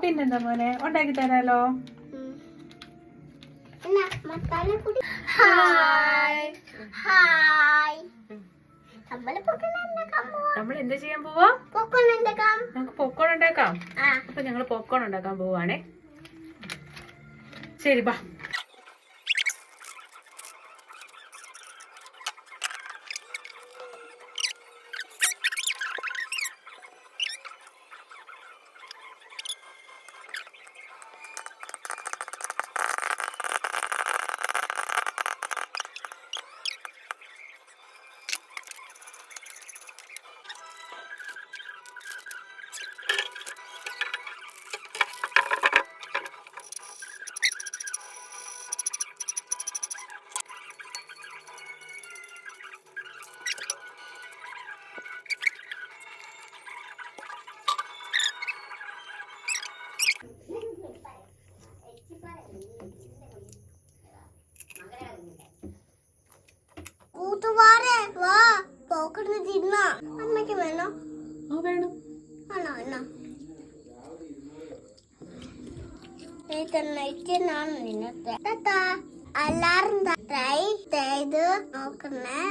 പിന്നെന്താ മോനെ ഉണ്ടാക്കി തരാലോ. നമ്മൾ എന്താ ചെയ്യാൻ പോവാ? നമുക്ക് പോപ്കോൺ ഉണ്ടാക്കാം. അപ്പൊ ഞങ്ങൾ പോപ്കോൺ ഉണ്ടാക്കാൻ പോവാണേ. ശരി ബാ. കൂട്ടുകാരെ വാ, പോക്കറ്റ് തിന്ന. അമ്മയ്ക്ക് വേണോ? വേണം. ആണോ? എന്നാ ഞാൻ നിന്നത്തെ എല്ലാരും ട്രൈ ചെയ്ത് നോക്കണേ.